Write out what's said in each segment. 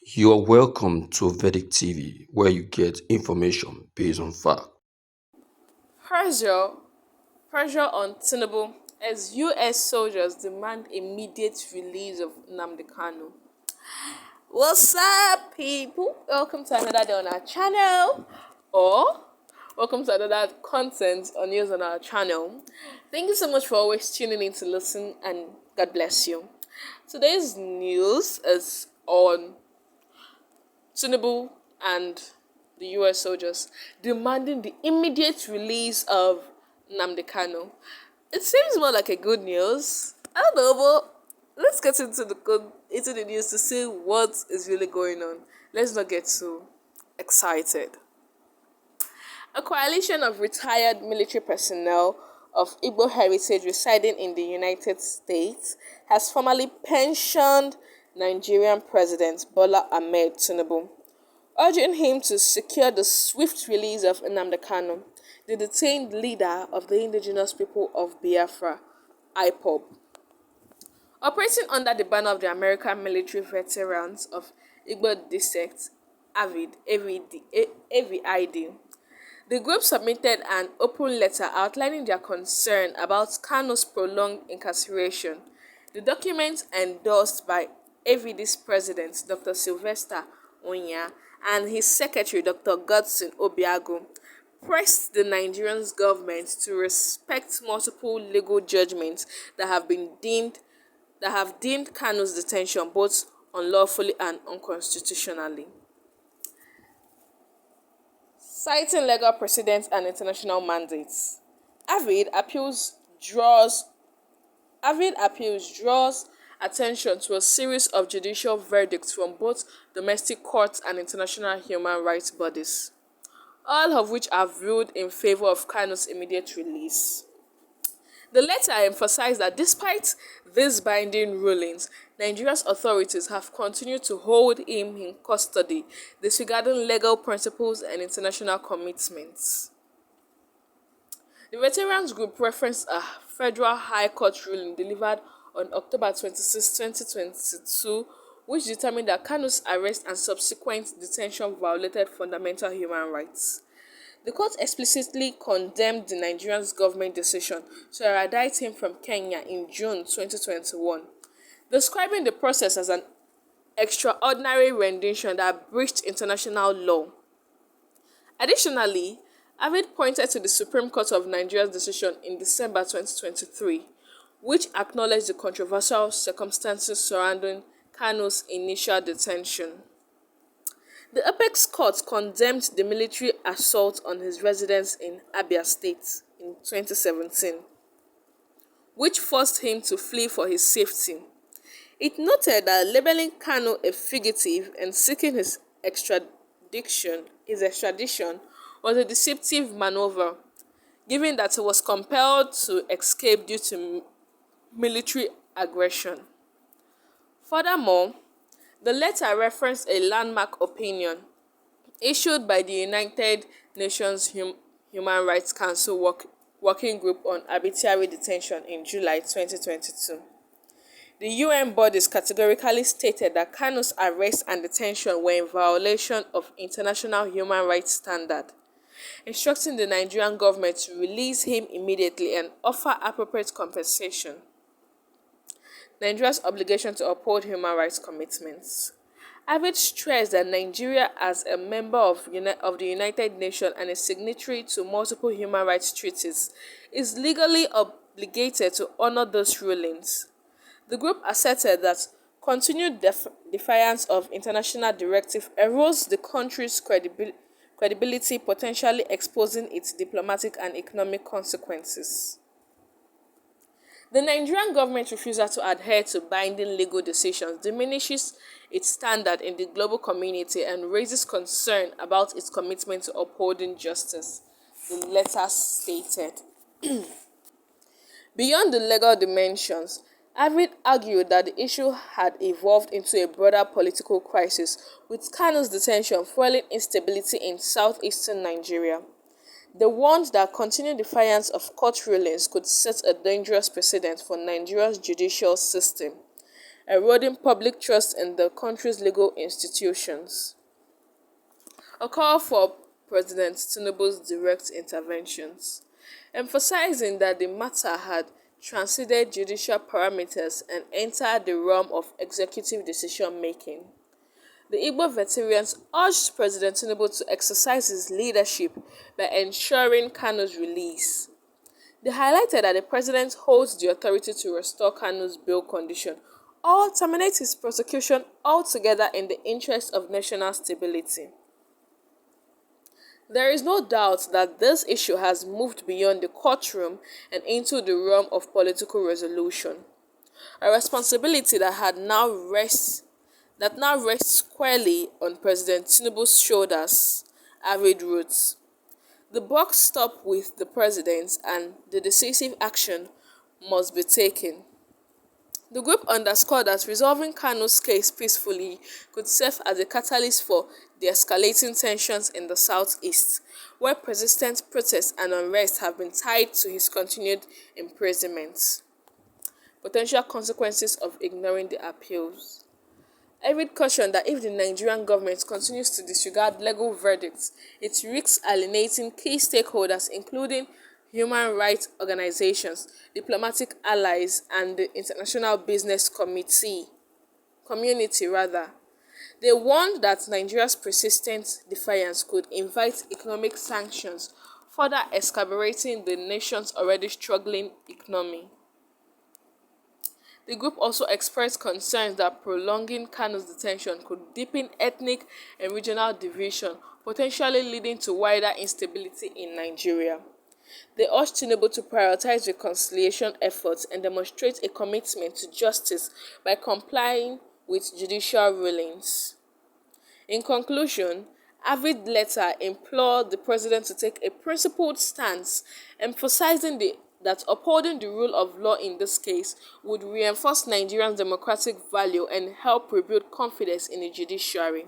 You are welcome to Vedic TV, where you get information based on fact. Pressure, pressure on Tinubu as U.S. soldiers demand immediate release of Nnamdi Kanu. What's up, people? Welcome to another day on our channel, or welcome to another content on news on our channel. Thank you so much for always tuning in to listen, and God bless you. Today's news is on Tinubu and the US soldiers demanding the immediate release of Nnamdi Kanu. It seems more like a good news. I don't know, but let's get into the news to see what is really going on. Let's not get too excited. A coalition of retired military personnel of Igbo heritage residing in the United States has formally pensioned Nigerian President Bola Ahmed Tinubu, urging him to secure the swift release of Nnamdi Kanu, the detained leader of the indigenous people of Biafra, IPOB. Operating under the banner of the American Military Veterans of Igbo Descent, AVID, the group submitted an open letter outlining their concern about Kanu's prolonged incarceration. The document, endorsed by AVD's president, Dr. Sylvester Onya, and his secretary, Dr. Godson Obiago, pressed the Nigerian government to respect multiple legal judgments that have deemed Kanu's detention both unlawfully and unconstitutionally. Citing legal precedents and international mandates, Avid appeals draws Avid appeals draws attention to a series of judicial verdicts from both domestic courts and international human rights bodies, all of which have ruled in favor of Kanu's immediate release. The letter emphasized that despite these binding rulings, Nigeria's authorities have continued to hold him in custody, disregarding legal principles and international commitments. The veterans group referenced a federal high court ruling delivered on October 26, 2022, which determined that Kanu's arrest and subsequent detention violated fundamental human rights. The court explicitly condemned the Nigerian government decision to extradite him from Kenya in June 2021, describing the process as an extraordinary rendition that breached international law. Additionally, Avid pointed to the Supreme Court of Nigeria's decision in December 2023, which acknowledged the controversial circumstances surrounding Kanu's initial detention. The apex court condemned the military assault on his residence in Abia State in 2017, which forced him to flee for his safety. It noted that labeling Kanu a fugitive and seeking his extradition was a deceptive maneuver, given that he was compelled to escape due to military aggression. Furthermore, the letter referenced a landmark opinion issued by the United Nations Human Rights Council Working Group on Arbitrary Detention in July 2022. The UN bodies categorically stated that Kanu's arrest and detention were in violation of international human rights standards, instructing the Nigerian government to release him immediately and offer appropriate compensation. Nigeria's obligation to uphold human rights commitments. Avid stressed that Nigeria, as a member of the United Nations and a signatory to multiple human rights treaties, is legally obligated to honor those rulings. The group asserted that continued defiance of international directives erodes the country's credibility, potentially exposing its diplomatic and economic consequences. The Nigerian government's refusal to adhere to binding legal decisions diminishes its standard in the global community and raises concern about its commitment to upholding justice, the letter stated. Beyond the legal dimensions, Avid argued that the issue had evolved into a broader political crisis, with Kanu's detention fueling instability in southeastern Nigeria. They warned that continued defiance of court rulings could set a dangerous precedent for Nigeria's judicial system eroding public trust in the country's legal institutions. A call for President Tinubu's direct interventions, emphasizing that the matter had transcended judicial parameters and entered the realm of executive decision making. The Igbo veterans urged President Tinubu to exercise his leadership by ensuring Kanu's release. They highlighted that the president holds the authority to restore Kanu's bail condition or terminate his prosecution altogether in the interest of national stability. There is no doubt that this issue has moved beyond the courtroom and into the realm of political resolution, a responsibility that now rests squarely on President Tinubu's shoulders, Avid wrote. The buck stopped with the president and the decisive action must be taken. The group underscored that resolving Kanu's case peacefully could serve as a catalyst for de-escalating tensions in the southeast, where persistent protests and unrest have been tied to his continued imprisonment. Potential consequences of ignoring the appeals. Avid cautioned that if the Nigerian government continues to disregard legal verdicts, it risks alienating key stakeholders including human rights organizations, diplomatic allies, and the international business community. They warned that Nigeria's persistent defiance could invite economic sanctions, further exacerbating the nation's already struggling economy. The group also expressed concerns that prolonging Kanu's detention could deepen ethnic and regional division, potentially leading to wider instability in Nigeria. They urged Tinubu to prioritize reconciliation efforts and demonstrate a commitment to justice by complying with judicial rulings. In conclusion, Avid letter implored the president to take a principled stance, emphasizing that upholding the rule of law in this case would reinforce Nigeria's democratic value and help rebuild confidence in the judiciary.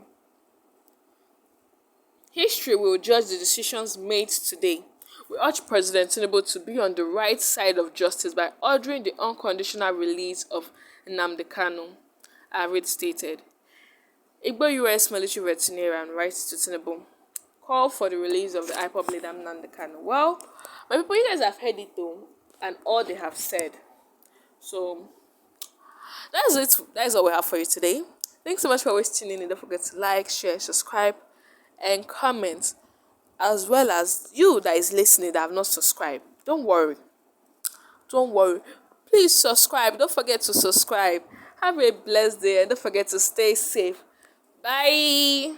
History will judge the decisions made today. We urge President Tinubu to be on the right side of justice by ordering the unconditional release of Nnamdi Kanu, Avid stated. Igbo US military veterinarian writes to Tinubu, call for the release of the IPOB leader Nnamdi Kanu. Well, my people, you guys have heard it though, and all they have said. So, that's it. That is all we have for you today. Thanks so much for always tuning in. Don't forget to like, share, subscribe, and comment. As well as you that is listening that have not subscribed. Don't worry. Please subscribe. Don't forget to subscribe. Have a blessed day and don't forget to stay safe. Bye.